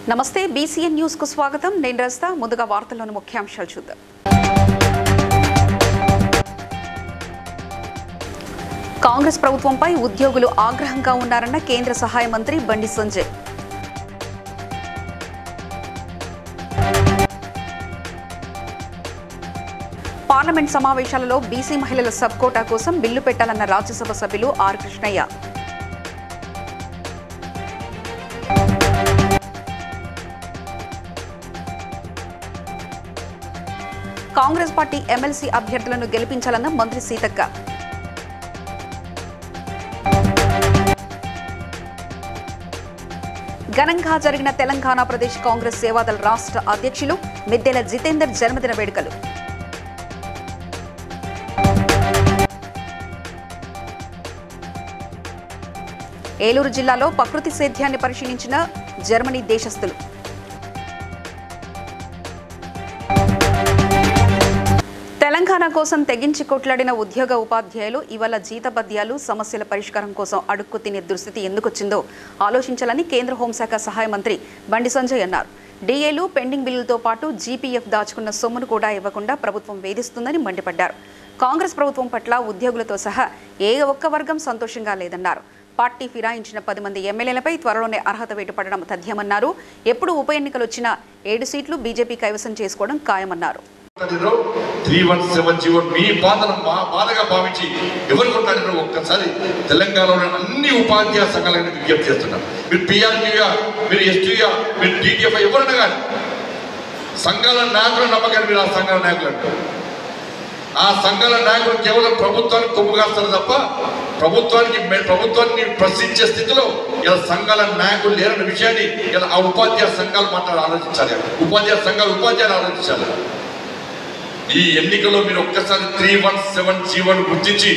నమస్తే BCN news కు స్వాగతం నేను రస్తా ముందుగా వార్తల్లోని ముఖ్యాంశాలు చూద్దాం కాంగ్రెస్ ప్రభుత్వంపై ఉద్యోగులు ఆగ్రహంగా ఉన్నారన్న కేంద్ర సహాయ మంత్రి బండి సంజయ్ పార్లమెంట్ సమావేశాలలో బీసీ మహిళల సబ్ కోటా కోసం బిల్లు పెట్టాలన్న రాజ్యసభ సభ్యులు R Krishnaiah Congress party MLC అభ్యర్థులను గెలిపించాలన్న మంత్రి సీతక్క ఘనంగా జరిగిన తెలంగాణ ప్రదేశ్ కాంగ్రెస్ సేవాదళ రాష్ట్ర అధ్యక్షులు మిద్దెల జితేందర్ జన్మదిన వేడుకలు ఏలూరు జిల్లాలో ప్రకృతి సేద్యాన్ని పరిశీలించిన జర్మనీ దేశస్థులు తెలంగాణ కోసం తెగించి కొట్లాడిన ఉద్యోగ ఉపాధ్యాయులు ఇవాళ జీతభత్యాలు సమస్యల పరిష్కారం కోసం అడుక్కు తినే దుస్థితి ఎందుకొచ్చిందో ఆలోచించాలని కేంద్ర హోంశాఖ సహాయ మంత్రి బండి సంజయ్ అన్నారు. డీఏలు పెండింగ్ బిల్లులతో పాటు జీపీఎఫ్ దాచుకున్న సొమ్మును కూడా ఇవ్వకుండా ప్రభుత్వం వేధిస్తుందని మండిపడ్డారు. కాంగ్రెస్ ప్రభుత్వం పట్ల ఉద్యోగులతో సహా ఏ ఒక్క వర్గం సంతోషంగా లేదన్నారు. పార్టీ ఫిరాయించిన 10 మంది ఎమ్మెల్యేలపై త్వరలోనే అర్హత వేటుపడడం తథ్యమన్నారు. ఎప్పుడు ఉప ఎన్నికలు వచ్చినా 7 సీట్లు బీజేపీ కైవసం చేసుకోవడం ఖాయమన్నారు. 3170 మీ బాధను మా బాధగా భావించి ఎవరు కొట్టాడో ఒక్కసారి తెలంగాణలో అన్ని ఉపాధ్యాయ సంఘాలను విజ్ఞప్తి చేస్తున్నారు. మీరు పిఆర్టీగా, మీరు ఎస్టీగా, మీరు టీటీఎఫ్ ఎవరన్నా కానీ సంఘాల నాయకుల నమ్మకాన్ని మీరు ఆ సంఘాల నాయకులు అంటారు. ఆ సంఘాల నాయకులు కేవలం ప్రభుత్వానికి కొమ్ము కాస్తారు తప్ప ప్రభుత్వాన్ని ప్రశ్నించే స్థితిలో ఇలా సంఘాల నాయకులు లేరన్న విషయాన్ని ఇలా ఆ ఉపాధ్యాయ సంఘాలు ఆలోచించాలి. ఉపాధ్యాయులు ఆలోచించాలి. ఈ ఎన్నికలో మీరు ఒక్కసారి 3170 గుర్తించి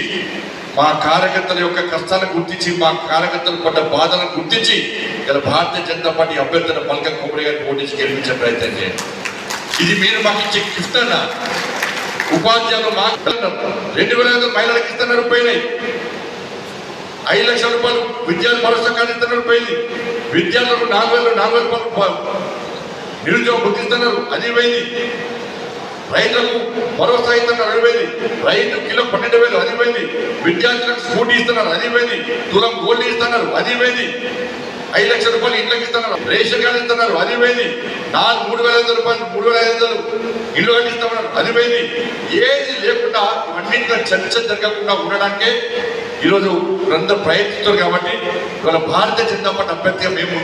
మా కార్యకర్తల యొక్క కష్టాలను గుర్తించి మా కార్యకర్తలు పడ్డ బాధలను గుర్తించి ఇలా భారతీయ జనతా పార్టీ అభ్యర్థుల మల్క కొమ్మడి గారిని ఓటించి గెలిపించే ప్రయత్నం చేయండి. ఇది మీరు మాకు ఇచ్చే గిఫ్ట్ అన్న. ఉపాధ్యాయులు మాకు 2500 మహిళలకు ఇస్తున్నారు పోయినాయి. 5 లక్షల రూపాయలు విద్యార్థి భరోసా కార్యక్రమాలు పోయింది. విద్యార్థులకు 4,000 రూపాయలు నిరుద్యోగం గుర్తిస్తున్నారు, అది పోయింది. రైతులకు భరోసా ఇస్తున్నారు, అది పోయింది. రైతు కిలో 12,000, అది పోయింది. విద్యార్థులకు స్కూటీ ఇస్తున్నారు, అది పోయింది. తులం గోల్డ్ ఇస్తున్నారు, అది పోయింది. 5 లక్షల రూపాయలు ఇంట్లోకి ఇస్తున్నారు. రేషన్ కార్డు ఇస్తున్నారు, అది పోయింది. 3,500 రూపాయలు 3,500 ఇల్లు కట్టిస్తున్నారు, అది పోయింది. ఏది లేకుండా ఇవన్నింటిలో చర్చ జరగకుండా ఉండడానికే ఈరోజు అందరూ ప్రయత్నిస్తారు. కాబట్టి ఇవాళ భారతీయ జనతా పార్టీ అభ్యర్థిగా మేము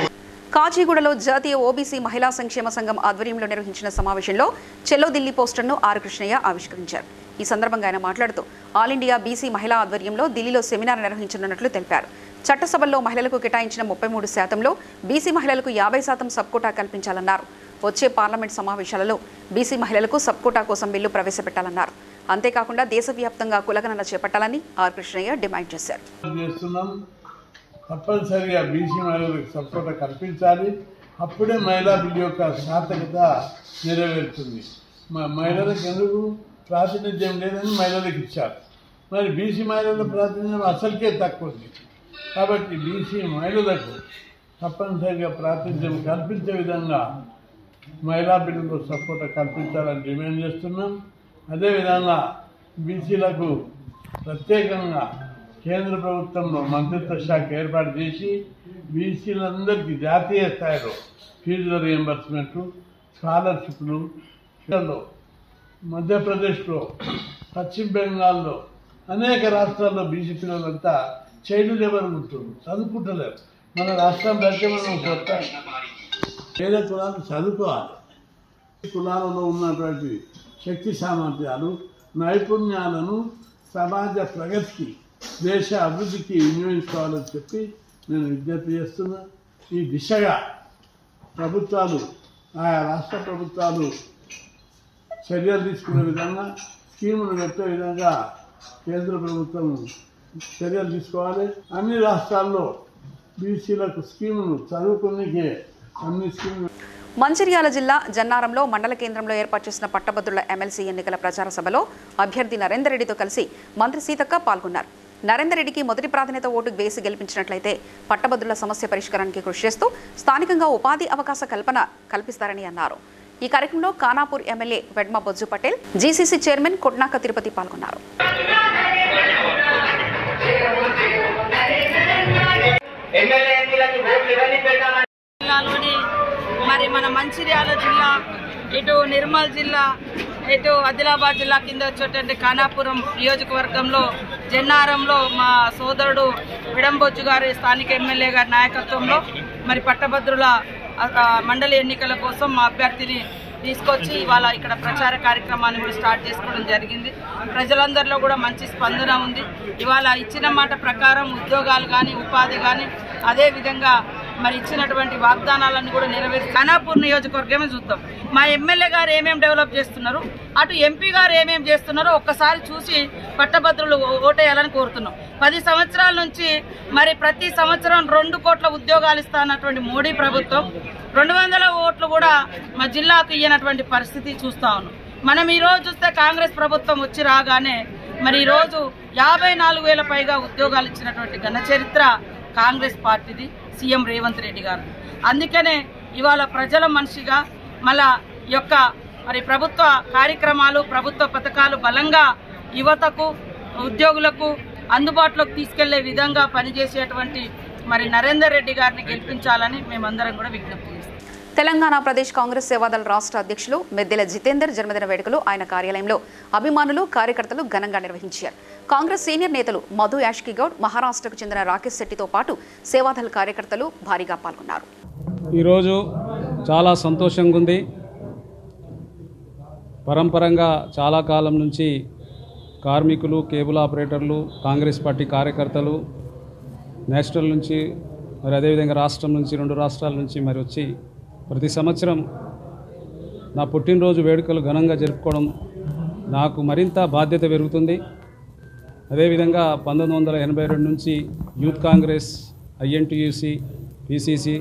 కాచిగూడలో జాతీయ ఓబీసీ మహిళా సంక్షేమ సంఘం ఆధ్వర్యంలో నిర్వహించిన సమావేశంలో చెల్లో దిల్లీ పోస్టర్ను ఆర్ కృష్ణయ్య ఆవిష్కరించారు. ఈ సందర్భంగా ఆయన మాట్లాడుతూ ఆల్ ఇండియా బీసీ మహిళా ఆధ్వర్యంలో ఢిల్లీలో సెమినార్ నిర్వహించనున్నట్లు తెలిపారు. చట్టసభల్లో మహిళలకు కేటాయించిన 33%లో బీసీ మహిళలకు 50% సబ్ కోటా కల్పించాలన్నారు. వచ్చే పార్లమెంట్ సమావేశాలలో బీసీ మహిళలకు సబ్ కోటా కోసం బిల్లు ప్రవేశపెట్టాలన్నారు. అంతేకాకుండా దేశవ్యాప్తంగా కులగణన చేపట్టాలని ఆర్ కృష్ణయ్య డిమాండ్ చేశారు. తప్పనిసరిగా బీసీ మహిళలకు సపోర్ట్ కల్పించాలి. అప్పుడే మహిళా బిల్లు యొక్క సార్థకత నెరవేరుతుంది. మహిళలకు ఎందుకు ప్రాతినిధ్యం లేదని మహిళలకు ఇచ్చారు. మరి బీసీ మహిళల ప్రాతినిధ్యం అసలుకే తక్కువ ఉంది. కాబట్టి బీసీ మహిళలకు తప్పనిసరిగా ప్రాతినిధ్యం కల్పించే విధంగా మహిళా బిల్లులో సపోర్ట్ కల్పించాలని డిమాండ్ చేస్తున్నాం. అదేవిధంగా బీసీలకు ప్రత్యేకంగా కేంద్ర ప్రభుత్వంలో మంత్రిత్వ శాఖ ఏర్పాటు చేసి బీసీలందరికీ జాతీయ స్థాయిలో ఫీజుల రియంబర్స్మెంట్, స్కాలర్షిప్లు, మధ్యప్రదేశ్లో, పశ్చిమ బెంగాల్లో అనేక రాష్ట్రాల్లో బీసీ పిల్లలంతా చైల్డ్ లేబర్ ఉంటుంది, చదువుకుంటలేరు. మన రాష్ట్రం బట్టి మనం కొత్త పేద కులాలు చదువుకోవాలి. కులాలలో ఉన్నటువంటి శక్తి సామర్థ్యాలు, నైపుణ్యాలను సమాజ ప్రగతికి, దేశ అభివృద్ధికి వినియోగించుకోవాలని చెప్పి నేను విజ్ఞప్తి చేస్తున్నా. ఈ దిశగా ప్రభుత్వాలు, ఆయా రాష్ట్ర ప్రభుత్వాలు చర్యలు తీసుకునే విధంగా, స్కీములు పెట్టే విధంగా కేంద్ర ప్రభుత్వం చర్యలు తీసుకోవాలి. అన్ని రాష్ట్రాల్లో బీసీలకు స్కీములు చదువుకునే అన్ని స్కీములు. మంచిర్యాల జిల్లా జన్నారంలో మండల కేంద్రంలో ఏర్పాటు చేసిన పట్టభద్రుల ఎమ్మెల్సీ ఎన్నికల ప్రచార సభలో అభ్యర్థి నరేందర్ రెడ్డితో కలిసి మంత్రి సీతక్క పాల్గొన్నారు. నరేందర్ రెడ్డికి మొదటి ప్రాధాన్యత ఓటు వేసి గెలిపించినట్లయితే పట్టభద్రుల సమస్య పరిష్కారానికి కృషి చేస్తూ స్థానికంగా ఉపాధి అవకాశ కల్పన కల్పిస్తారని అన్నారు. ఈ కార్యక్రమంలో Khanapur MLA Vedma Bojju Patel, GCC chairman Kotnaka Tirupati పాల్గొన్నారు. మరి మన మంచిర్యాల జిల్లా, ఇటు నిర్మల్ జిల్లా, ఇటు ఆదిలాబాద్ జిల్లా కింద వచ్చేటువంటి ఖానాపురం నియోజకవర్గంలో జన్నారంలో మా సోదరుడు విడంబొజ్జు గారి స్థానిక ఎమ్మెల్యే గారి నాయకత్వంలో మరి పట్టభద్రుల మండలి ఎన్నికల కోసం మా అభ్యర్థిని తీసుకొచ్చి ఇవాళ ఇక్కడ ప్రచార కార్యక్రమాన్ని కూడా స్టార్ట్ చేసుకోవడం జరిగింది. ప్రజలందరిలో కూడా మంచి స్పందన ఉంది. ఇవాళ ఇచ్చిన మాట ప్రకారం ఉద్యోగాలు కానీ, ఉపాధి కానీ, అదేవిధంగా మరి ఇచ్చినటువంటి వాగ్దానాలను కూడా నెరవేర్చి ఖానాపూర్ నియోజకవర్గమే చూద్దాం. మా ఎమ్మెల్యే గారు ఏమేమి డెవలప్ చేస్తున్నారు, అటు ఎంపీ గారు ఏమేమి చేస్తున్నారో ఒక్కసారి చూసి పట్టభద్రులు ఓటేయాలని కోరుతున్నాం. 10 సంవత్సరాల నుంచి మరి ప్రతి సంవత్సరం 2 కోట్ల ఉద్యోగాలు ఇస్తానటువంటి మోడీ ప్రభుత్వం 200 ఓట్లు కూడా మా జిల్లాకు ఇయ్యనటువంటి పరిస్థితి చూస్తా ఉన్నాం. మనం ఈరోజు చూస్తే కాంగ్రెస్ ప్రభుత్వం వచ్చి రాగానే మరి ఈరోజు 54,000 పైగా ఉద్యోగాలు ఇచ్చినటువంటి ఘన చరిత్ర కాంగ్రెస్ పార్టీది, సీఎం రేవంత్ రెడ్డి గారు. అందుకనే ఇవాళ ప్రజల మనిషిగా మళ్ళా యొక్క మరి ప్రభుత్వ కార్యక్రమాలు, ప్రభుత్వ పథకాలు బలంగా యువతకు, ఉద్యోగులకు అందుబాటులోకి తీసుకెళ్లే విధంగా పనిచేసేటువంటి మరి నరేందర్ రెడ్డి గారిని గెలిపించాలని మేమందరం కూడా విజ్ఞప్తి చేస్తాం. తెలంగాణ ప్రదేశ్ కాంగ్రెస్ సేవాదళ రాష్ట్ర అధ్యక్షులు మెద్దెల జితేందర్ జన్మదిన వేడుకలు ఆయన కార్యాలయంలో అభిమానులు, కార్యకర్తలు ఘనంగా నిర్వహించారు. కాంగ్రెస్ సీనియర్ నేతలు మధు యాష్కి గౌడ్, మహారాష్ట్రకు చెందిన రాకేష్ శెట్టితో పాటు సేవాదళ కార్యకర్తలు భారీగా పాల్గొన్నారు. ఈరోజు చాలా సంతోషంగా ఉంది. పరంపరంగా చాలా కాలం నుంచి కార్మికులు, కేబుల్ ఆపరేటర్లు, కాంగ్రెస్ పార్టీ కార్యకర్తలు నేషనల్ నుంచి మరి అదేవిధంగా రాష్ట్రం నుంచి 2 రాష్ట్రాల నుంచి మరి వచ్చి ప్రతి సంవత్సరం నా పుట్టినరోజు వేడుకలు ఘనంగా జరుపుకోవడం నాకు మరింత బాధ్యత పెరుగుతుంది. అదేవిధంగా 1982 నుంచి యూత్ కాంగ్రెస్, ఐఎన్టీయూసీ, పిసిసి,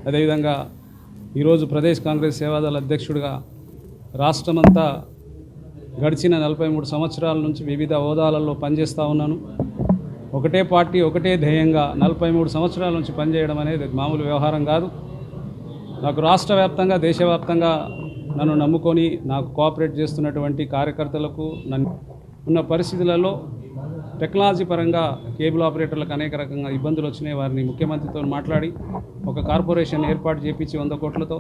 అదేవిధంగా ఈరోజు ప్రదేశ్ కాంగ్రెస్ సేవాదళ అధ్యక్షుడిగా రాష్ట్రమంతా గడిచిన 43 సంవత్సరాల నుంచి వివిధ హోదాలలో పనిచేస్తూ ఉన్నాను. ఒకటే పార్టీ, ఒకటే ధ్యేయంగా 43 సంవత్సరాల నుంచి పనిచేయడం అనేది మామూలు వ్యవహారం కాదు. నాకు రాష్ట్ర వ్యాప్తంగా, దేశవ్యాప్తంగా నన్ను నమ్ముకొని నాకు కోఆపరేట్ చేస్తున్నటువంటి కార్యకర్తలకు నన్ను ఉన్న పరిస్థితులలో టెక్నాలజీ పరంగా కేబుల్ ఆపరేటర్లకు అనేక రకంగా ఇబ్బందులు వచ్చినాయి. వారిని ముఖ్యమంత్రితో మాట్లాడి ఒక కార్పొరేషన్ ఏర్పాటు చేయించి 100 కోట్లతో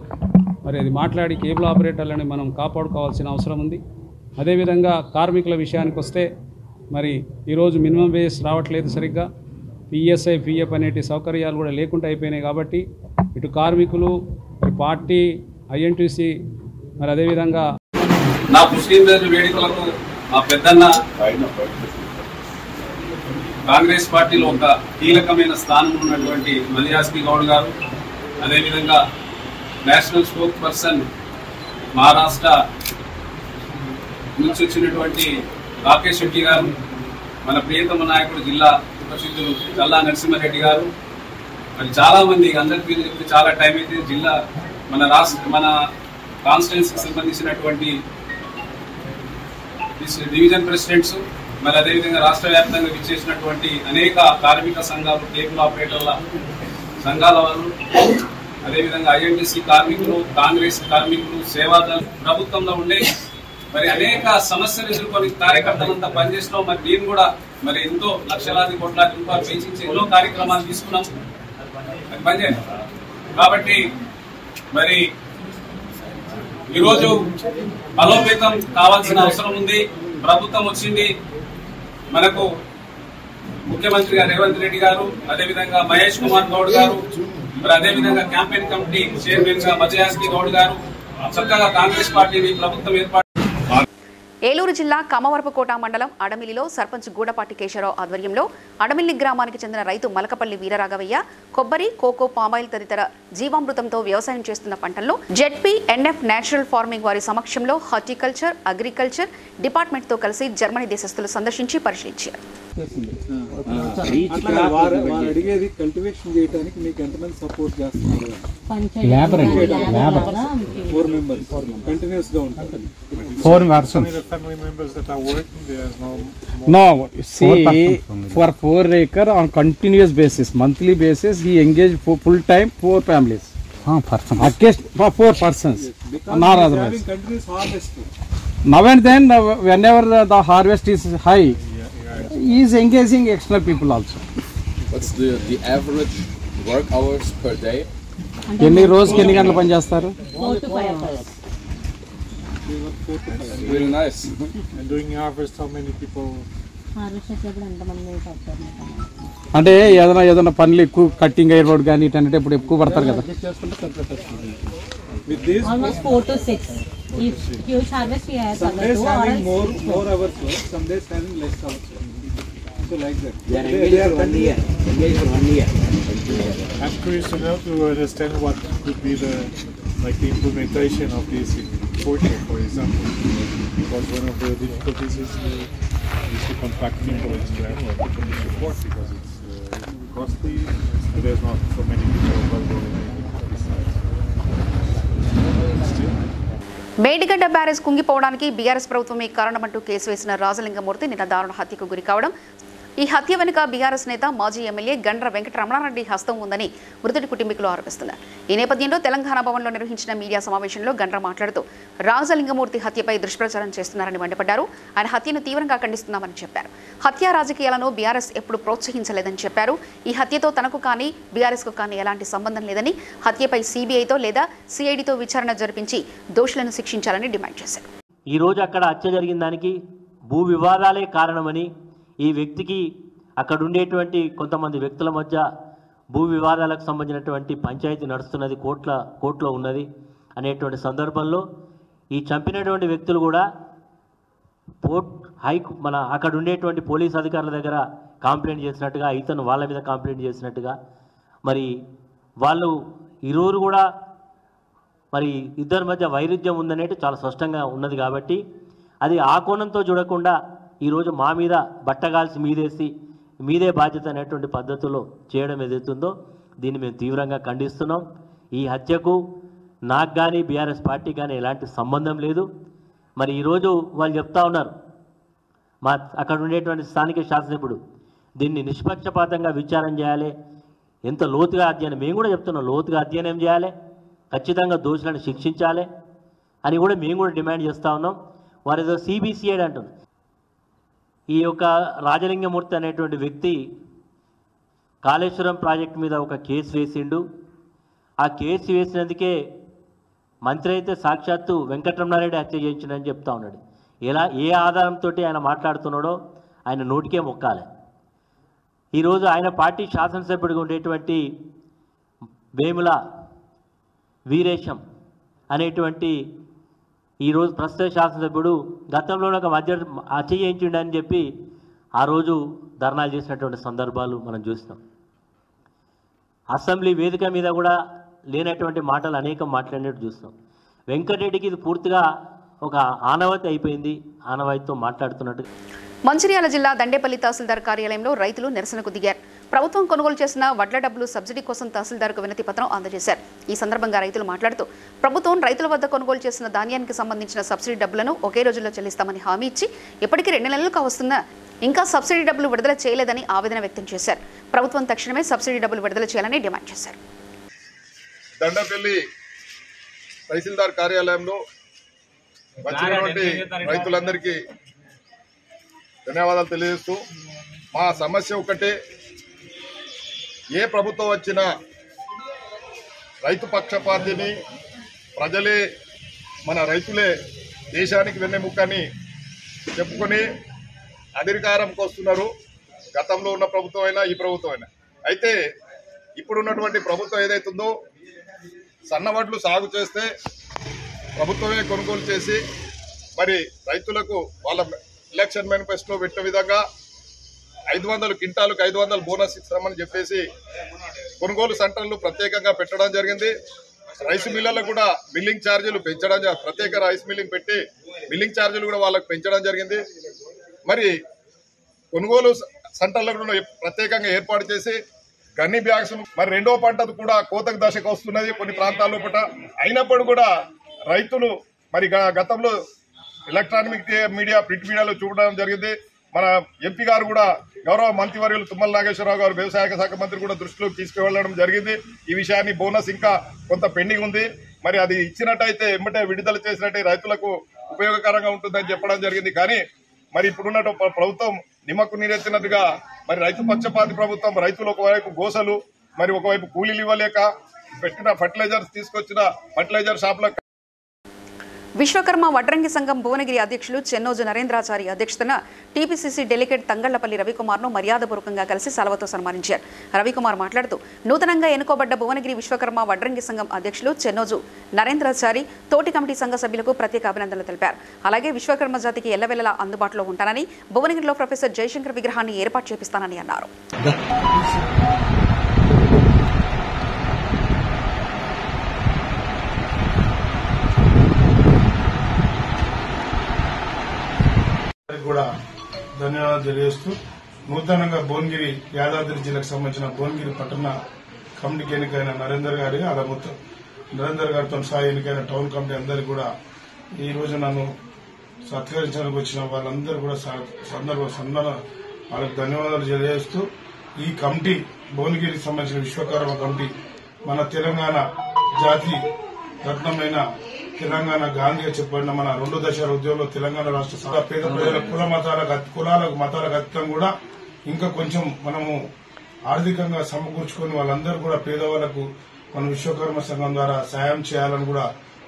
మరి అది మాట్లాడి కేబుల్ ఆపరేటర్లని మనం కాపాడుకోవాల్సిన అవసరం ఉంది. అదేవిధంగా కార్మికుల విషయానికి వస్తే మరి ఈరోజు మినిమం వేజ్ రావట్లేదు సరిగ్గా. పిఎస్ఐ, పిఎఫ్ అనేటి సౌకర్యాలు కూడా లేకుండా అయిపోయినాయి. కాబట్టి ఇటు కార్మికులు, మరి పార్టీ, ఐఎన్టీసీ, మరి అదేవిధంగా నా పుట్టినరోజు వేడుకలకు మా పెద్దన్న కాంగ్రెస్ పార్టీలో ఒక కీలకమైన స్థానం ఉన్నటువంటి మధుయాష్కి గౌడ్ గారు, అదేవిధంగా నేషనల్ స్పోక్ పర్సన్ మహారాష్ట్ర నుంచి వచ్చినటువంటి రాకేష్ శెట్టి గారు, మన ప్రియతమ నాయకుడు జిల్లా ప్రసిద్ధులు చల్లా నరసింహారెడ్డి గారు, మరి చాలా మంది అందరి పేరు చెప్తే చాలా టైం అయితే జిల్లా మన కాన్స్టిట్యున్సీకి సంబంధించినటువంటి డివిజన్ ప్రెసిడెంట్స్, మరి అదేవిధంగా రాష్ట్ర వ్యాప్తంగా విచ్చేసినటువంటి అనేక కార్మిక సంఘాలు, కేబుల్ ఆపరేటర్ల సంఘాల వాళ్ళు, అదేవిధంగా ఐఎన్టీసీ కార్మికులు, కాంగ్రెస్ కార్మికులు, సేవాదళ ప్రభుత్వంలో ఉండే మరి అనేక సమస్యలు ఎదుర్కొని కార్యకర్తలంతా పనిచేస్తున్నాం. మరి నేను కూడా మరి ఎంతో లక్షలాది కోట్లాది రూపాయలు వెచ్చించి ఎన్నో కార్యక్రమాలు తీసుకున్నాం పనిచేయాలి. కాబట్టి మరి ఈరోజు బలోపేతం కావాల్సిన అవసరం ఉంది. ప్రభుత్వం వచ్చింది, మనకు ముఖ్యమంత్రి గారు రేవంత్ రెడ్డి గారు, అదేవిధంగా మహేష్ కుమార్ గౌడ్ గారు, మరి అదేవిధంగా క్యాంపెయిన్ కమిటీ చైర్మన్ గా మధుయాష్కి గౌడ్ గారు చక్కగా కాంగ్రెస్ పార్టీని ప్రభుత్వం ఏర్పాటు. ఏలూరు జిల్లా కమవరపుకోట మండలం అడమిలిలో సర్పంచ్ గూడపాటి కేశవరావు ఆధ్వర్యంలో అడమిల్లి గ్రామానికి చెందిన రైతు మలకపల్లి వీరరాఘవయ్య కొబ్బరి, కోకో, పామాయిల్ తదితర జీవామృతంతో వ్యవసాయం చేస్తున్న పంటల్లో జెడ్పీ, ఎన్ఎఫ్ నేచురల్ ఫార్మింగ్ వారి సమక్షంలో హార్టికల్చర్, అగ్రికల్చర్ డిపార్ట్మెంట్తో కలిసి జర్మనీ దేశస్తులు సందర్శించి పరిశీలించారు. అడిగేది కల్టివేషన్ చేయడానికి మీకు ఎంతమంది సపోర్ట్ చేస్తున్నారు? 4 మెంబర్స్ కంటిన్యూస్ గా ఉంటుంది. 4 persons. Only the family members that are working, there is no more. No, see, for 4 acre on continuous basis, monthly basis, he engaged for full time 4 families. Persons. Against for 4 persons, Because not he is otherwise. having continuous harvest. Now and then, whenever the harvest is high, he is engaging extra people also. What's the average work hours per day? ఎన్ని రోజుకి ఎన్ని గంటలు పని చేస్తారు? 4 to 5 hours. They work 4 to 5. Really nice. And during harvest, how many people? Harvest చేసేటప్పుడు ఎంతమంది పడతారు? అంటే ఏదైనా పనులు ఎక్కువ కట్టింగ్ అయ్యే రోడ్ కానీ ఇటంటే ఇప్పుడు ఎక్కువ పడతారు కదా. With this, Almost 4 to 6. If huge harvest we have some days having more hours work, some days having less hours work. So like that. They are 1 year. Engaged for 1 year. I'm curious to know to understand what could be the implementation of this in Portugal, for example. Because one of the difficulties is to contact people in the airport to support because it's costly. But there's not so many people available besides. Still. Medigadda barrage కుంగిపోవడానికి BRS ప్రభుత్వమే కారణమంటూ case వేసిన రాజలింగమూర్తి నిన్న దారుణ హత్యకు గురి కావడం. ఈ హత్య వెనుక బీఆర్ఎస్ నేత మాజీ ఎమ్మెల్యే గండ్ర వెంకటరమణారెడ్డి హస్తం ఉందని మృతుడి కుటుంబీకులు ఆరోపిస్తున్నారు. ఈ నేపథ్యంలో తెలంగాణ భవన్లో నిర్వహించిన మీడియా సమావేశంలో గండ్ర మాట్లాడుతూ రాజలింగమూర్తి హత్యపై దుష్ప్రచారం చేస్తున్నారని మండిపడ్డారు. ఆయన హత్యను తీవ్రంగా ఖండిస్తున్నామని చెప్పారు. హత్యా రాజకీయాలను బీఆర్ఎస్ ఎప్పుడు ప్రోత్సహించలేదని చెప్పారు. ఈ హత్యతో తనకు కానీ బీఆర్ఎస్కు కానీ ఎలాంటి సంబంధం లేదని, హత్యపై సీబీఐతో లేదా సిఐడితో విచారణ జరిపించి దోషులను శిక్షించాలని డిమాండ్ చేశారు. ఈ రోజు అక్కడ హత్య జరిగిన దానికి భూ వివాదాలే కారణమని, ఈ వ్యక్తికి అక్కడ ఉండేటువంటి కొంతమంది వ్యక్తుల మధ్య భూ వివాదాలకు సంబంధించినటువంటి పంచాయతీ నడుస్తున్నది, కోర్టులో ఉన్నది అనేటువంటి సందర్భంలో ఈ చంపినటువంటి వ్యక్తులు కూడా మన అక్కడ ఉండేటువంటి పోలీస్ అధికారుల దగ్గర కంప్లైంట్ చేసినట్టుగా, ఇతను వాళ్ళ మీద కంప్లైంట్ చేసినట్టుగా, మరి వాళ్ళు ఇరువురు కూడా మరి ఇద్దరి మధ్య వైరుధ్యం ఉందనేది చాలా స్పష్టంగా ఉన్నది. కాబట్టి అది ఆ కోణంతో చూడకుండా ఈరోజు మా మీద బట్టగాల్సి మీదే బాధ్యత అనేటువంటి పద్ధతిలో చేయడం ఏదైతుందో దీన్ని మేము తీవ్రంగా ఖండిస్తున్నాం. ఈ హత్యకు నాకు కానీ బీఆర్ఎస్ పార్టీ కానీ ఎలాంటి సంబంధం లేదు. మరి ఈరోజు వాళ్ళు చెప్తా ఉన్నారు, మా అక్కడ ఉండేటువంటి స్థానిక శాసనసభ్యుడు దీన్ని నిష్పక్షపాతంగా విచారణ చేయాలి, ఎంత లోతుగా అధ్యయనం, మేము కూడా చెప్తున్నాం లోతుగా అధ్యయనం చేయాలి, ఖచ్చితంగా దోషులను శిక్షించాలి అని కూడా మేము కూడా డిమాండ్ చేస్తూ ఉన్నాం. వారు ఏదో సిబిసిఐడి అంటున్నారు. ఈ యొక్క రాజలింగమూర్తి అనేటువంటి వ్యక్తి కాళేశ్వరం ప్రాజెక్టు మీద ఒక కేసు వేసిండు. ఆ కేసు వేసినందుకే మంత్రి అయితే సాక్షాత్తు వెంకటరమణారెడ్డి హత్య చేయించిండని చెప్తా ఉన్నాడు. ఏ ఆధారంతో ఆయన మాట్లాడుతున్నాడో ఆయన నోటికే మొక్కాలి. ఈరోజు ఆయన పార్టీ శాసనసభ్యుడిగా ఉండేటువంటి వేముల వీరేశం అనేటువంటి ఈరోజు ప్రస్తుత శాసనసభ్యుడు గతంలోనే ఒక హత్య చేయించిండని చెప్పి ఆ రోజు ధర్నాలు చేసినటువంటి సందర్భాలు మనం చూస్తాం. అసెంబ్లీ వేదిక మీద కూడా లేనటువంటి మాటలు అనేకం మాట్లాడినట్టు చూస్తాం. వెంకటరెడ్డికి ఇది పూర్తిగా ఒక ఆనవాయితీ అయిపోయింది, ఆనవాయితీతో మాట్లాడుతున్నట్టు. మంచిర్యాల జిల్లా దండేపల్లి తహసీల్దార్ కార్యాలయంలో రైతులు నిరసనకు దిగారు. ప్రభుత్వం కొనుగోలు చేసిన వడ్ల డబ్బులు సబ్సిడీ కోసం తహసీల్దార్కు వినతి పత్రం అందజేశారు. ఈ సందర్భంగా రైతులు మాట్లాడుతూ ప్రభుత్వం రైతుల వద్ద కొనుగోలు చేసిన ధాన్యానికి సంబంధించిన సబ్సిడీ డబ్బులను ఒకే రోజుల్లో చెల్లిస్తామని హామీ ఇచ్చి ఇప్పటికీ 2 నెలలు కావస్తున్నా ఇంకా సబ్సిడీ డబ్బులు విడుదల చేయలేదని ఆవేదన వ్యక్తం చేశారు. ప్రభుత్వం తక్షణమే సబ్సిడీ డబ్బులు విడుదల చేయాలని డిమాండ్ చేశారు. దండపల్లి తహసీల్దార్ కార్యాలయంలో వచ్చినటువంటి రైతులందరికీ ధన్యవాదాలు తెలియజేస్తూ, మా సమస్య ఒకటే, ఏ ప్రభుత్వం వచ్చినా రైతు పక్షపాతిని, ప్రజలే మన రైతులే దేశానికి వెన్నెముకని చెప్పుకొని అధికారంకి వస్తున్నారు. గతంలో ఉన్న ప్రభుత్వం అయినా ఈ ప్రభుత్వం అయినా. అయితే ఇప్పుడున్నటువంటి ప్రభుత్వం ఏదైతుందో సన్నవడ్లు సాగు చేస్తే ప్రభుత్వమే కొనుగోలు చేసి మరి రైతులకు వాళ్ళ ఎలక్షన్ మేనిఫెస్టో పెట్టిన విధంగా 500 క్వింటాలకు 500 బోనస్ ఇస్తామని చెప్పేసి కొనుగోలు సెంటర్లు ప్రత్యేకంగా పెట్టడం జరిగింది. రైస్ మిల్లర్లకు కూడా మిల్లింగ్ ఛార్జీలు పెంచడం, ప్రత్యేక రైస్ మిల్లింగ్ పెట్టి మిల్లింగ్ ఛార్జీలు కూడా వాళ్ళకు పెంచడం జరిగింది. మరి కొనుగోలు సెంటర్లకు ప్రత్యేకంగా ఏర్పాటు చేసి గన్ని బ్యాగ్స్, మరి 2వ పంట కూడా కోతకు దశకు వస్తున్నది కొన్ని ప్రాంతాల్లో పట. అయినప్పుడు కూడా రైతులు మరి గతంలో ఎలక్ట్రానిక్ మీడియా, ప్రింట్ మీడియాలో చూడడం జరిగింది. మన ఎంపీ గారు కూడా గౌరవ మంత్రివర్యులు తుమ్మల నాగేశ్వరరావు గారు వ్యవసాయ శాఖ మంత్రి కూడా దృష్టిలోకి తీసుకువెళ్లడం జరిగింది. ఈ విషయాన్ని బోనస్ ఇంకా కొంత పెండింగ్ ఉంది. మరి అది ఇచ్చినట్టయితే ఎమ్మటే విడుదల చేసినట్టే రైతులకు ఉపయోగకరంగా ఉంటుందని చెప్పడం జరిగింది. కానీ మరి ఇప్పుడున్న ప్రభుత్వం నిమ్మకు నీరెత్తినట్టుగా మరి రైతు పక్షపాతి ప్రభుత్వం, రైతులు ఒకవైపు గోసలు, మరి ఒకవైపు కూలీలు ఇవ్వలేక పెట్టిన ఫర్టిలైజర్స్ తీసుకొచ్చిన ఫర్టిలైజర్ షాపుల విశ్వకర్మ వడ్రంగి సంఘం భువనగిరి అధ్యక్షులు చెన్నోజు నరేంద్రాచారి అధ్యక్షతన టీపీసీసీ డెలిగేట్ తంగళ్లపల్లి రవికుమార్ను మర్యాదపూర్వకంగా కలిసి సెలవుతో సన్మానించారు. రవికుమార్ మాట్లాడుతూ నూతనంగా ఎన్నుకోబడ్డ భువనగిరి విశ్వకర్మ వడ్రంగి సంఘం అధ్యక్షులు చెన్నోజు నరేంద్రాచారి తోటి కమిటీ సంఘ సభ్యులకు ప్రత్యేక అభినందనలు తెలిపారు. అలాగే విశ్వకర్మ జాతికి ఎల్లవెల్లలా అందుబాటులో ఉంటానని, భువనగిరిలో ప్రొఫెసర్ జయశంకర్ విగ్రహాన్ని ఏర్పాటు చేపిస్తానని అన్నారు. కూడా ధన్యవాదాలు తెలియజేస్తూ నూతనంగా భువనగిరి యాదాద్రి జిల్లాకు సంబంధించిన భువనగిరి పట్టణ కమిటీకి ఎన్నికైన నరేందర్ గారి అలా మొత్తం నరేందర్ గారితో సహా ఎన్నికైన టౌన్ కమిటీ అందరికీ కూడా ఈ రోజు నన్ను సత్కరించడానికి వచ్చిన వాళ్ళందరూ కూడా వాళ్ళకి ధన్యవాదాలు తెలియజేస్తూ ఈ కమిటీ భువనగిరికి సంబంధించిన విశ్వకర్మ కమిటీ మన తెలంగాణ జాతి రత్నమైన తెలంగాణ గాంధీగా చెప్పబడిన మన 2 దశల ఉద్యమంలో తెలంగాణ రాష్ట్ర పేద ప్రజల కులాలకు మతాలకు అతీతం కూడా ఇంకా కొంచెం మనము ఆర్థికంగా సమకూర్చుకుని వాళ్ళందరూ కూడా పేదవాళ్లకు మన విశ్వకర్మ సంఘం ద్వారా సాయం చేయాలని కూడా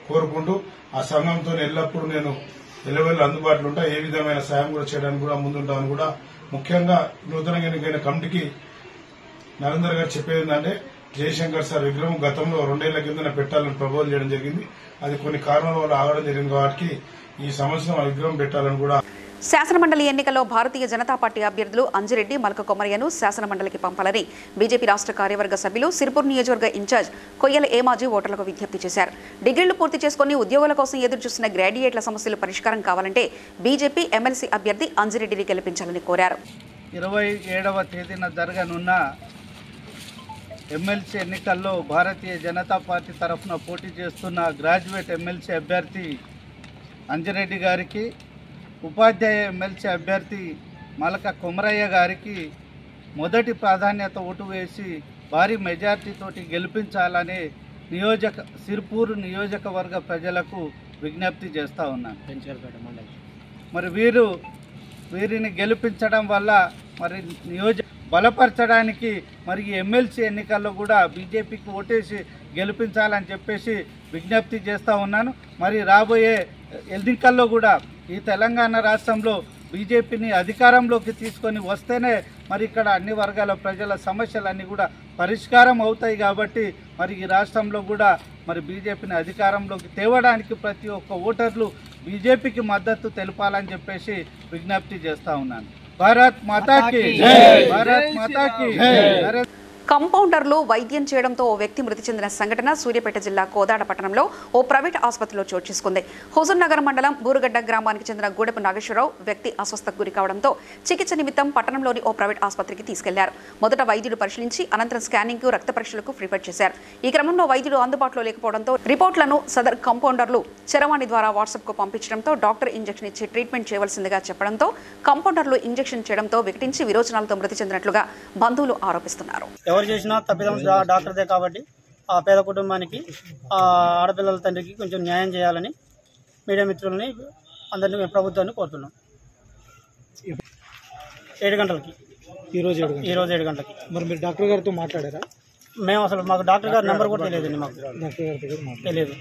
కోరుకుంటూ ఆ సంఘంతో ఎల్లప్పుడూ నేను ఎల్లవెల్లా అందుబాటులో ఉంటా, ఏ విధమైన సాయం కూడా చేయడానికి కూడా ముందుంటామని కూడా ముఖ్యంగా నూతనంగా ఎన్నికైన కమిటీకి నరేందర్ గారు చెప్పేది ఏంటంటే జయశంకర్ సార్ విగ్రహం గతంలో 2 ఏళ్ల కింద పెట్టాలని ప్రపోజల్ చేయడం జరిగింది. అది కొన్ని కారణాల వల్ల ఆగడం జరిగింది కాబట్టి ఈ సంవత్సరం ఆ విగ్రహం పెట్టాలని కూడా. శాసనమండలి ఎన్నికల్లో భారతీయ జనతా పార్టీ అభ్యర్థులు అంజిరెడ్డి, మల్క కొమరయ్యను శాసనమండలికి పంపాలని బీజేపీ రాష్ట్ర కార్యవర్గ సభ్యులు సిర్పూర్ నియోజకవర్గ ఇన్ఛార్జ్ కొయ్యల ఏమాజీ ఓటర్లకు విజ్ఞప్తి చేశారు. డిగ్రీలు పూర్తి చేసుకుని ఉద్యోగుల కోసం ఎదురుచూస్తున్న గ్రాడ్యుయేట్ల సమస్యలు పరిష్కారం కావాలంటే బీజేపీ ఎమ్మెల్సీ అభ్యర్థి అంజిరెడ్డిని గెలిపించాలని కోరారు. 27వ తేదీన జరగనున్న ఎమ్మెల్సీ ఎన్నికల్లో భారతీయ జనతా పార్టీ తరఫున పోటీ చేస్తున్న గ్రాడ్యుయేట్ ఎమ్మెల్సీ అభ్యర్థి అంజిరెడ్డి గారికి, ఉపాధ్యాయ ఎమ్మెల్సీ అభ్యర్థి మలక కొమరయ్య గారికి మొదటి ప్రాధాన్యత ఓటు వేసి భారీ మెజార్టీతోటి గెలిపించాలని సిర్పూర్ నియోజకవర్గ ప్రజలకు విజ్ఞప్తి చేస్తూ ఉన్నాను. మరి వీరిని గెలిపించడం వల్ల మరి బలపరచడానికి మరి ఎమ్మెల్సీ ఎన్నికల్లో కూడా బీజేపీకి ఓటేసి గెలిపించాలని చెప్పేసి విజ్ఞప్తి చేస్తూ ఉన్నాను. మరి రాబోయే ఎన్నికల్లో కూడా ఈ తెలంగాణ రాష్ట్రంలో బీజేపీని అధికారంలోకి తీసుకొని వస్తేనే మరి ఇక్కడ అన్ని వర్గాల ప్రజల సమస్యలన్నీ కూడా పరిష్కారం అవుతాయి. కాబట్టి మరి ఈ రాష్ట్రంలో కూడా మరి బీజేపీని అధికారంలోకి తేవడానికి ప్రతి ఒక్క ఓటర్లు బీజేపీకి మద్దతు తెలపాలని చెప్పేసి విజ్ఞప్తి చేస్తూ ఉన్నాను. భారత్ మాతాకి జై, భారత్ మాతాకి జై. కంపౌండర్లు వైద్యం చేయడంతో ఓ వ్యక్తి మృతి చెందిన సంఘటన సూర్యాపేట జిల్లా కోదాడ పట్టణంలో ఓ ప్రైవేట్ ఆసుపత్రిలో చోటు చేసుకుంది. హుజూర్నగర్ మండలం బూరుగడ్డ గ్రామానికి చెందిన గూడెపు నాగేశ్వరరావు వ్యక్తి అస్వస్థకు గురి కావడంతో చికిత్స నిమిత్తం పట్టణంలోని ఓ ప్రైవేట్ ఆసుపత్రికి తీసుకెళ్లారు. మొదట వైద్యుడు పరిశీలించి అనంతరం స్కానింగ్ కు రక్త పరీక్షలకు ప్రిఫర్ చేశారు. ఈ క్రమంలో వైద్యుడు అందుబాటులో లేకపోవడంతో రిపోర్ట్లను సదర్ కంపౌండర్లు చరవాణి ద్వారా వాట్సాప్ కు పంపించడంతో డాక్టర్ ఇంజెక్షన్ ఇచ్చి ట్రీట్మెంట్ చేయవలసిందిగా చెప్పడంతో కంపౌండర్లు ఇంజెక్షన్ చేయడంతో వికటించి విరోచనాలతో మృతి చెందినట్లుగా బంధువులు ఆరోపిస్తున్నారు. ఎవరు చేసినా తప్పిదం డాక్టర్దే కాబట్టి ఆ పేద కుటుంబానికి ఆ ఆడపిల్లల తండ్రికి కొంచెం న్యాయం చేయాలని మీడియా మిత్రులని అందరినీ ప్రభుత్వాన్ని కోరుతున్నాం. 7 గంటలకి ఈరోజు 7 గంటలకి. మరి మీరు డాక్టర్ గారితో మాట్లాడారా? మేము అసలు మాకు డాక్టర్ గారి నెంబర్ కూడా తెలియదండి. మాకు తెలియదు,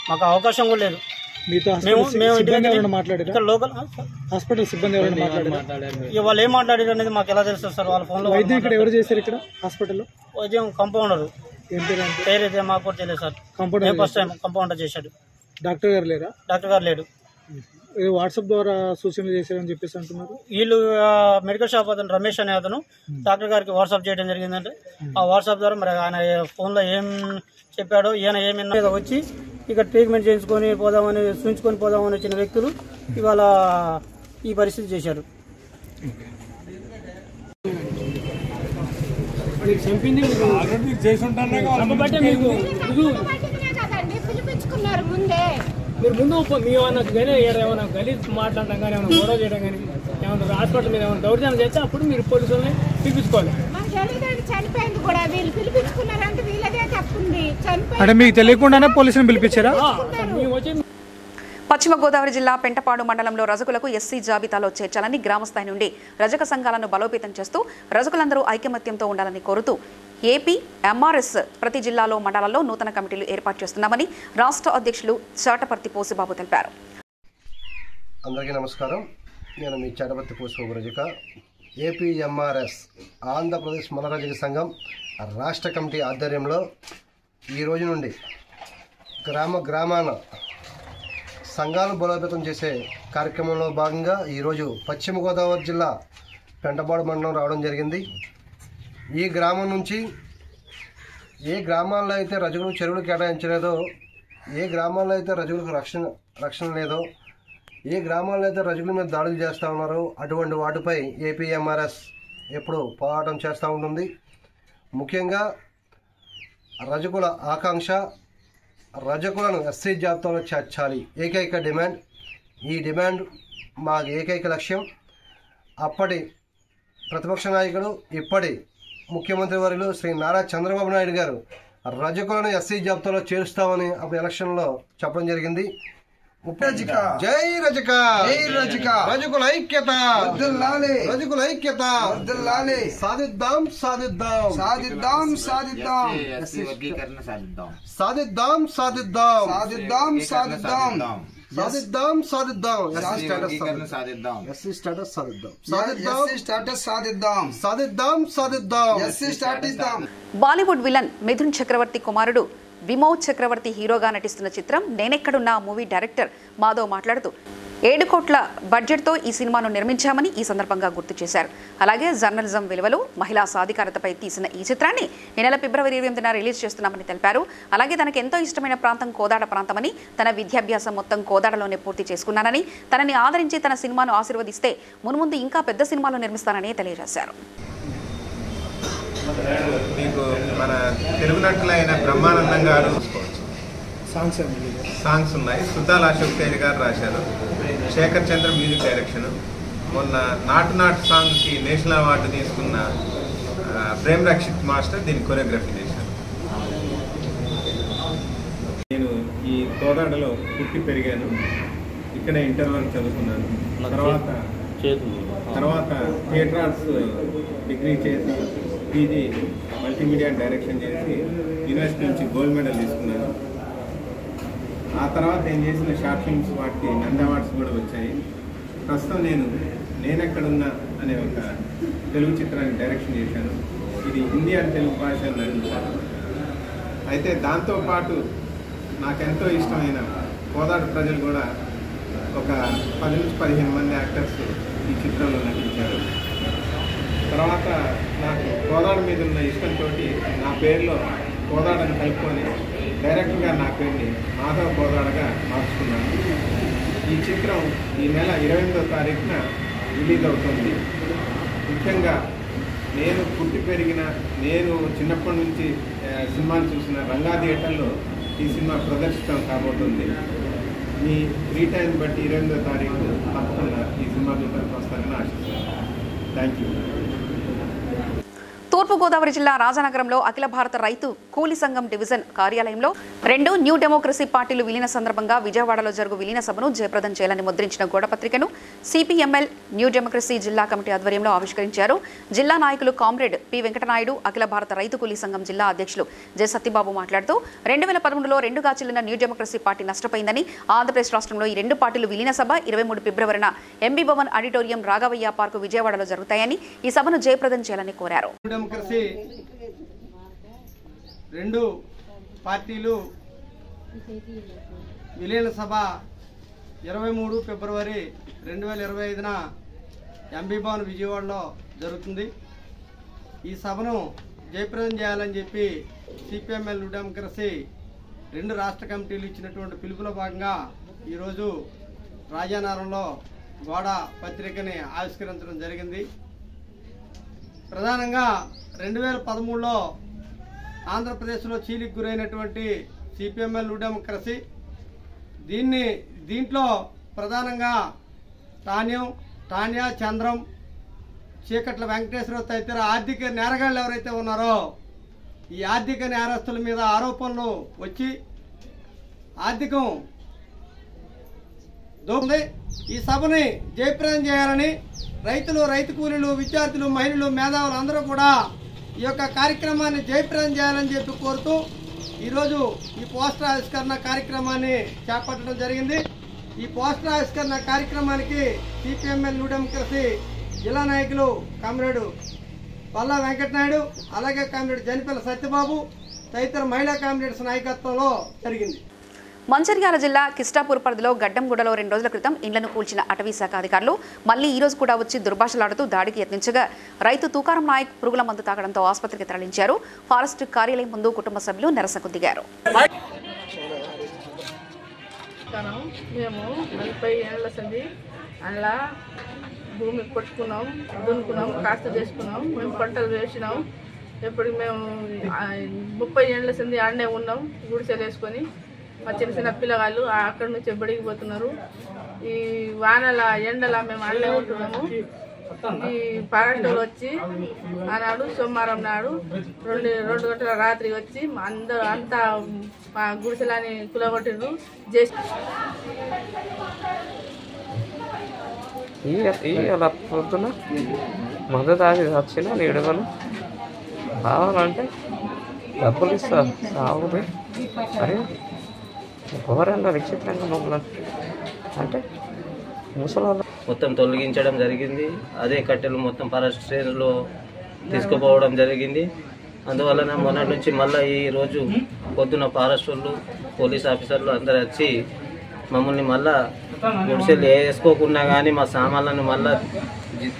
మాకు అవకాశం కూడా లేదు. హాస్పిటల్ సిబ్బంది ఎవరైనా మాట్లాడారు? వాళ్ళు ఏం మాట్లాడారు అనేది మాకు ఎలా తెలుస్తుంది సార్? వాళ్ళ ఫోన్ లో వైద్యం ఇక్కడ ఎవరు చేశారు? ఇక్కడ హాస్పిటల్లో వైద్యం కంపౌండర్ పేరైతే మాకు కూడా తెలియదు సార్. ఫస్ట్ టైం కంపౌండర్ చేశాడు. డాక్టర్ గారు లేరా? డాక్టర్ గారు లేడు. వాట్సాప్ ద్వారా సూచనలు చేశారని చెప్పేసి అంటున్నారు. వీళ్ళు మెడికల్ షాప్ అతను రమేష్ అనే అతను డాక్టర్ గారికి వాట్సాప్ చేయడం జరిగిందంటే ఆ వాట్సాప్ ద్వారా మరి ఆయన ఫోన్లో ఏం చెప్పాడో ఈయన ఏమైనా వచ్చి ఇక్కడ ట్రీట్మెంట్ చేయించుకొని పోదామని చూపించుకొని పోదామని వచ్చిన వ్యక్తులు ఇవాళ ఈ పరిస్థితి చేశారు. పిలిపించుకున్నారు ముందే మీరు ముందు మీ ఏమన్నా కానీ ఏమైనా గలీజ్ మాట్లాడడం కానీ ఏమైనా గొడవ చేయడం కానీ ఏమైనా హాస్పిటల్ మీద ఏమైనా దౌర్జన్యం చేస్తే అప్పుడు మీరు పోలీసులని పిలిపించుకోవాలి. అంటే మీకు తెలియకుండానే పోలీసులను పిలిపించారా? పశ్చిమ గోదావరి జిల్లా పెంటపాడు మండలంలో రజకులకు ఎస్సీ జాబితాలో చేర్చాలని గ్రామస్థాయి నుండి రజక సంఘాలను బలోపేతం చేస్తూ రజకులందరూ ఐకమత్యంతో ఉండాలని కోరుతూ ఏపీ ఎంఆర్ఎస్ ప్రతి జిల్లాలో మండలాల్లో నూతన కమిటీలు ఏర్పాటు చేస్తున్నామని రాష్ట్ర అధ్యక్షులు చాటపర్తి పోసిబాబు తెలిపారు. అందరికీ నమస్కారం. నేను మీ చాటపర్తి పోసిబాబు రజక. ఏపీ ఎంఆర్ఎస్ ఆంధ్రప్రదేశ్ మన రజక సంఘం రాష్ట్ర కమిటీ ఆధ్వర్యంలో ఈ రోజు నుండి గ్రామాన సంఘాలు బలోపేతం చేసే కార్యక్రమంలో భాగంగా ఈరోజు పశ్చిమ గోదావరి జిల్లా పెంటపాడు మండలం రావడం జరిగింది. ఈ గ్రామం నుంచి ఏ గ్రామాల్లో అయితే రజకులు చెరువులు కేటాయించలేదో, ఏ గ్రామాల్లో అయితే రజకులకు రక్షణ లేదో, ఏ గ్రామాల్లో అయితే రజకుల మీద దాడులు చేస్తూ ఉన్నారో అటువంటి వాటిపై ఏపీఎంఆర్ఎస్ ఎప్పుడు పోరాటం చేస్తూ ఉంటుంది. ముఖ్యంగా రజకుల ఆకాంక్ష రజకులను ఎస్సీ జాబితాలో చేర్చాలి ఏకైక డిమాండ్. ఈ డిమాండ్ మా ఏకైక లక్ష్యం. అప్పటి ప్రతిపక్ష నాయకుడు ఇప్పటి ముఖ్యమంత్రి వర్యులు శ్రీ నారా చంద్రబాబు నాయుడు గారు రజకులను ఎస్సీ జాబితాలో చేరుస్తామని అప్పుడు ఎలక్షన్లో చెప్పడం జరిగింది. జై రజక, రజకుల ఐక్యత, రజకుల ఐక్యత సాధిద్దాం సాధిద్దాం సాధిద్దాం సాధిద్దాం సాధిద్దాం సాధిద్దాం సాధిద్దాం సాధిద్దాం సాధిద్దాం ఎస్సీ స్టేటస్ సాధిద్దాం. బాలీవుడ్ విలన్ మిథున్ చక్రవర్తి కుమారుడు విమోద్ చక్రవర్తి హీరోగా నటిస్తున్న చిత్రం నేనెక్కడున్నా మూవీ డైరెక్టర్ మాధవ్ మాట్లాడుతూ 7 కోట్ల బడ్జెట్తో ఈ సినిమాను నిర్మించామని ఈ సందర్భంగా గుర్తు చేశారు. అలాగే జర్నలిజం విలువలు, మహిళా సాధికారతపై తీసిన ఈ చిత్రాన్ని ఈ నెల ఫిబ్రవరి 28న రిలీజ్ చేస్తున్నామని తెలిపారు. అలాగే తనకు ఎంతో ఇష్టమైన ప్రాంతం కోదాడ ప్రాంతమని, తన విద్యాభ్యాసం మొత్తం కోదాడలోనే పూర్తి చేసుకున్నానని, తనని ఆదరించి తన సినిమాను ఆశీర్వదిస్తే మున్ముందు ఇంకా పెద్ద సినిమాలు నిర్మిస్తానని తెలియజేశారు. మీకు మన తెలుగు నటులైన బ్రహ్మానందం గారు సాంగ్స్ ఉన్నాయి. సుద్దాల అశోక్ తేజ్ గారు రాశారు. శేఖర్ చంద్ర మ్యూజిక్ డైరెక్షన్. మొన్న నాటు సాంగ్కి నేషనల్ అవార్డు తీసుకున్న ప్రేమ్ రక్షిత్ మాస్టర్ దీన్ని కొరియోగ్రఫీ చేశారు. నేను ఈ కోదాడలో పుట్టి పెరిగాను. ఇక్కడే ఇంటర్ వరకు చదువుకున్నాను. తర్వాత థియేటర్ ఆర్ట్స్ డిగ్రీ చేసి పీజీ మల్టీమీడియా డైరెక్షన్ చేసి యూనివర్సిటీ నుంచి గోల్డ్ మెడల్ తీసుకున్నాను. ఆ తర్వాత ఏం చేసిన షార్ట్ ఫిల్మ్స్ వాటికి నంది అవార్డ్స్ కూడా వచ్చాయి. ప్రస్తుతం నేనెక్కడున్నా అనే ఒక తెలుగు చిత్రాన్ని డైరెక్షన్ చేశాను. ఇది హిందీ అండ్ తెలుగు భాషలో నటించాను. అయితే దాంతోపాటు నాకెంతో ఇష్టమైన కోదాడ ప్రజలు కూడా ఒక 10 నుంచి 15 మంది యాక్టర్స్ ఈ చిత్రంలో నటించారు. తర్వాత నాకు కోదాడ మీద ఉన్న ఇష్టంతో నా పేరులో కోదాడని కలుపుకొని డైరెక్ట్గా నా పేరుని మాధవ్ కోదాడగా మార్చుకున్నాను. ఈ చిత్రం ఈ నెల 28వ తారీఖున రిలీజ్ అవుతుంది. ముఖ్యంగా నేను పుట్టి పెరిగిన, నేను చిన్నప్పటి నుంచి సినిమాలు చూసిన రంగా థియేటర్లో ఈ సినిమా ప్రదర్శితం కాబోతుంది. మీ ఫ్రీ టైం బట్టి 28వ తారీఖు తప్పకుండా ఈ సినిమా చూడడానికి వస్తారని ఆశిస్తున్నాను. Thank you. తూర్పుగోదావరి జిల్లా రాజానగరంలో అఖిల భారత రైతు కూలీ సంఘం డివిజన్ కార్యాలయంలో 2 న్యూ డెమోక్రసీ పార్టీలు విలీన సందర్భంగా విజయవాడలో జరుగు విలీన సభను జయప్రదం చేయాలని ముద్రించిన గోడపత్రికను సిపిఎంఎల్ న్యూ డెమోక్రసీ జిల్లా కమిటీ ఆధ్వర్యంలో ఆవిష్కరించారు. జిల్లా నాయకులు కామ్రేడ్ పి వెంకటనాయుడు, అఖిల భారత రైతు కూలీ సంఘం జిల్లా అధ్యక్షులు జె సత్యబాబు మాట్లాడుతూ 2013లో 2గా చెల్లిన న్యూ డెమోక్రసీ పార్టీ నష్టపోయిందని, ఆంధ్రప్రదేశ్ రాష్ట్రంలో ఈ 2 పార్టీలు విలీన సభ 23 ఫిబ్రవరిన MB Bhavan auditorium Raghavaiah park విజయవాడలో జరుగుతాయని, ఈ సభను జయప్రదం చేయాలని కోరారు. డెమోక్రసీ 2 పార్టీలు విలీన సభ 23 ఫిబ్రవరి 2025న ఎంబీ భవన్ విజయవాడలో జరుగుతుంది. ఈ సభను జయప్రదం చేయాలని చెప్పి సిపిఎంఎల్ డెమోక్రసీ 2 రాష్ట్ర కమిటీలు ఇచ్చినటువంటి పిలుపులో భాగంగా ఈరోజు రాజానగరంలో గోడ పత్రికని ఆవిష్కరించడం జరిగింది. ప్రధానంగా 2013లో ఆంధ్రప్రదేశ్లో చీలికి గురైనటువంటి సిపిఎంఎల్ డెమోక్రసీ దీంట్లో ప్రధానంగా టాన్యా చంద్రం చీకట్ల వెంకటేశ్వరరావు తదితర ఆర్థిక నేరగాళ్ళు ఎవరైతే ఉన్నారో ఈ ఆర్థిక నేరస్తుల మీద ఆరోపణలు వచ్చి ఆర్థికం దోపుంది. ఈ సభని జయప్రదం చేయాలని రైతులు, రైతు కూలీలు, విద్యార్థులు, మహిళలు, మేధావులు అందరూ కూడా ఈ యొక్క కార్యక్రమాన్ని జయప్రదం చేయాలని చెప్పి కోరుతూ ఈరోజు ఈ పోస్టర్ ఆవిష్కరణ కార్యక్రమాన్ని చేపట్టడం జరిగింది. ఈ పోస్టర్ ఆవిష్కరణ కార్యక్రమానికి సిపిఎంఎల్ న్యూ డెమోక్రసీ జిల్లా నాయకులు కామ్రేడు పల్లా వెంకటనాయుడు, అలాగే కామ్రేడు జనిపల్లి సత్యబాబు తదితర మహిళా కామ్రేడ్స్ నాయకత్వంలో జరిగింది. మంచిర్యాల జిల్లా కిస్టాపూర్ పరిధిలో గడ్డంగూడలో 2 రోజుల క్రితం ఇండ్లను కూల్చిన అటవీ శాఖ అధికారులు మళ్లీ ఈ రోజు కూడా వచ్చి దుర్భాషలాడుతూ దాడికి యత్నించగా రైతు తూకారం నాయక్ పురుగుల మందు తాగడంతో ఆసుపత్రికి తరలించారు. ఫారెస్ట్ కార్యాలయం ముందు కుటుంబ సభ్యులు నిరసనకు దిగారు. మేము 40 ఏళ్ల సంది అలా భూమి కొట్టుకున్నాం, దున్నుకున్నాం, కాస్త చేసుకున్నాం, మేము పంటలు వేసినాం. ఎప్పటికి మేము 30 ఏళ్ల సంది ఆడనే ఉన్నాం. గుడిసెలు వేసుకొని మా చిన్న చిన్న పిల్లగాళ్ళు అక్కడి నుంచి బడికి పోతున్నారు. ఈ వానల ఎండల మేము ఆడనే ఉంటున్నాము. ఈ పగటిలో వచ్చి ఆనాడు సోమవారం నాడు 2 గంటల రాత్రి వచ్చి అందరూ అంతా మా గుడిసెలని కులగొట్టిండ్రు. అలా పొద్దున మందు తాగి వచ్చిన నీడవలు కావాలంటే డబ్బులు ఇస్తారు సాగుది. అరే ఘోరంగా విచిత్రంగా మమ్మల్ని అంటే ముసలి మొత్తం తొలగించడం జరిగింది. అదే కట్టెలు మొత్తం ఫారెస్ట్ శ్రేణిలో తీసుకుపోవడం జరిగింది. అందువలన మొన్నటి నుంచి మళ్ళీ ఈ రోజు పొద్దున ఫారెస్ట్ వాళ్ళు, పోలీస్ ఆఫీసర్లు అందరు వచ్చి మమ్మల్ని మళ్ళా గుడిసెలు వేసుకోకున్నా కానీ మా సామాన్లను మళ్ళా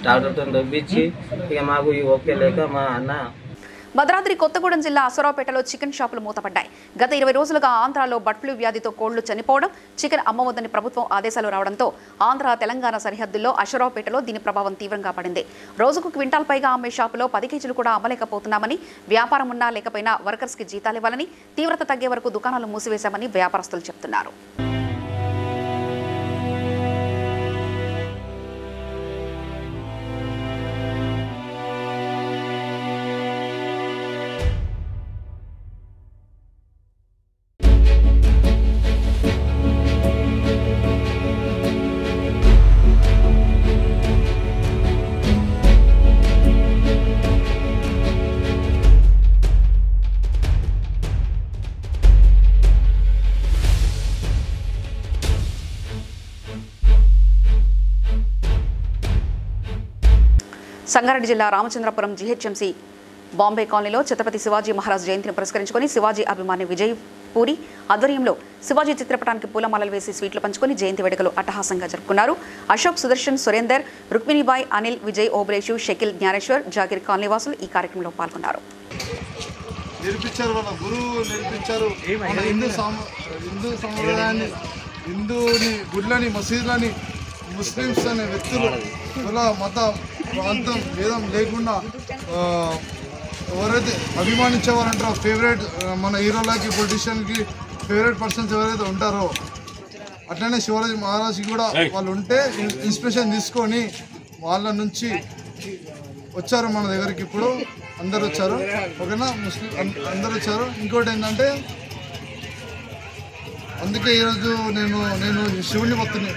ట్రాక్టర్తో దొబ్బించి ఇక మాకు ఈ ఓకే లేక మా అన్న. భద్రాద్రి కొత్తగూడెం జిల్లా అసరావుపేటలో చికెన్ షాపులు మూతపడ్డాయి. గత 20 రోజులుగా ఆంధ్రాలో బర్డ్ ఫ్లూ వ్యాధితో కోళ్లు చనిపోవడం, చికెన్ అమ్మవద్దని ప్రభుత్వం ఆదేశాలు రావడంతో ఆంధ్ర తెలంగాణ సరిహద్దుల్లో అసరావుపేటలో దీని ప్రభావం తీవ్రంగా పడింది. రోజుకు క్వింటాల్ పైగా అమ్మే షాపులో 10 కేజీలు కూడా అమ్మలేకపోతున్నామని, వ్యాపారం ఉన్నా లేకపోయినా వర్కర్స్కి జీతాలు ఇవ్వాలని, తీవ్రత తగ్గే వరకు దుకాణాలు మూసివేశామని వ్యాపారస్తులు చెప్తున్నారు. సంగారెడ్డి జిల్లా రామచంద్రపురం జీహెచ్ఎంసీ బాంబే కాలనీలో ఛత్రపతి శివాజీ మహారాజ్ జయంతిని పురస్కరించుకొని శివాజీ అభిమాని విజయ్ పూరి ఆధ్వర్యంలో శివాజీ చిత్రపటానికి పూలమాలలు వేసి స్వీట్లు పంచుకొని జయంతి వేడుకలు అట్టహాసంగా జరుపుకున్నారు. అశోక్, సుదర్శన్, సురేందర్, రుక్మిణిబాయ్, అనిల్, విజయ్, ఓబులేషు, షకిల్, జ్ఞానేశ్వర్, జాగిర్ కాలనీ వాసులు ఈ కార్యక్రమంలో పాల్గొన్నారు. నేర్పించారు, వాళ్ళ గురువు నేర్పించారు. హిందూ సంప్రదాయాన్ని, హిందూని గుడ్లని, మసీదులని, ముస్లిమ్స్ అనే వ్యక్తులు కుల, మత, ప్రాంతం భేదం లేకుండా ఎవరైతే అభిమానించేవారంటారో ఫేవరెట్ మన హీరోలకి, పొలిటీషియన్కి ఫేవరెట్ పర్సన్స్ ఎవరైతే ఉంటారో అట్లనే శివాజీ మహారాజ్కి కూడా వాళ్ళు ఉంటే ఇన్స్పిరేషన్ తీసుకొని వాళ్ళ నుంచి వచ్చారు మన దగ్గరికి. ఇప్పుడు అందరు వచ్చారు, ఓకేనా, ముస్లిం అందరు వచ్చారు. ఇంకోటి ఏంటంటే అందుకే ఈరోజు నేను శివుని భక్తుని.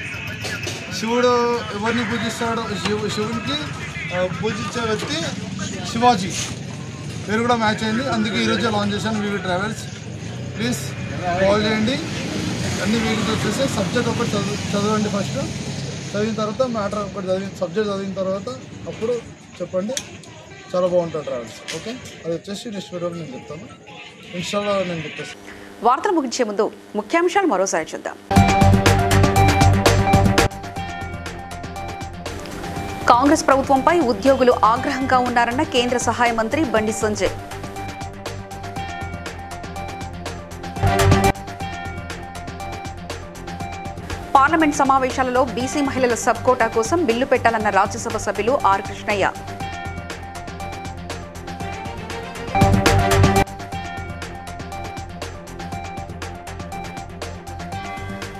శివుడు ఎవరిని పూజిస్తాడో, శివునికి పూజించే వ్యక్తి శివాజీ పేరు కూడా మ్యాచ్ అయింది. అందుకే ఈరోజు లాంచ్ చేశాను వివి ట్రావెల్స్. ప్లీజ్ కాల్ చేయండి. అన్ని వెహికల్స్ వచ్చేసి సబ్జెక్ట్ ఒకటి చదవండి. ఫస్ట్ చదివిన తర్వాత మ్యాటర్ ఒకటి సబ్జెక్ట్ చదివిన తర్వాత అప్పుడు చెప్పండి. చాలా బాగుంటుంది ట్రావెల్స్. ఓకే, అది వచ్చేసి నెక్స్ట్ వీడియోలో నేను చెప్తాను. ఇన్స్టాలో నేను చెప్పేస్తాను. వార్తలు ముగించే ముందు ముఖ్యాంశాలు మరోసారి చూద్దాం. కాంగ్రెస్ ప్రభుత్వంపై ఉద్యోగులు ఆగ్రహంగా ఉన్నారన్న కేంద్ర సహాయ మంత్రి బండి సంజయ్. పార్లమెంట్ సమావేశాలలో బీసీ మహిళల సబ్ కోటా కోసం బిల్లు పెట్టాలన్న రాజ్యసభ సభ్యులు R Krishnaiah.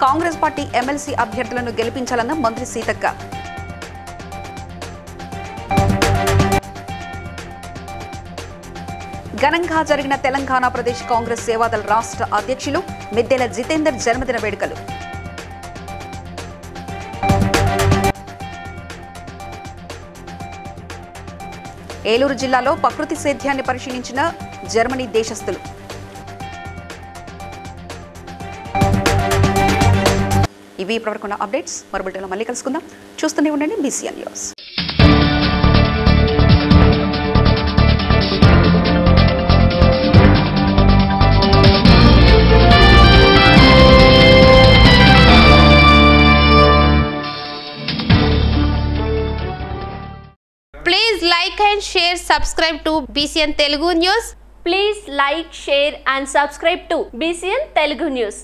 Congress party MLC అభ్యర్థులను గెలిపించాలన్న మంత్రి సీతక్క. ఘనంగా జరిగిన తెలంగాణ ప్రదేశ్ కాంగ్రెస్ సేవాదళ రాష్ట్ర అధ్యక్షులు మిద్దెల జితేందర్ జన్మదిన వేడుకలు. ఏలూరు జిల్లాలో ప్రకృతి సేద్యాన్ని పరిశీలించిన జర్మనీ దేశస్థులు. ఇవి ఇప్పటివరకున్న అప్డేట్స్. మరో బులెటిన్లో మళ్ళీ కలుసుకుందాం. చూస్తూనే ఉండండి BCN news. Please like and share, subscribe to BCN Telugu News. Please like, share and subscribe to BCN Telugu News.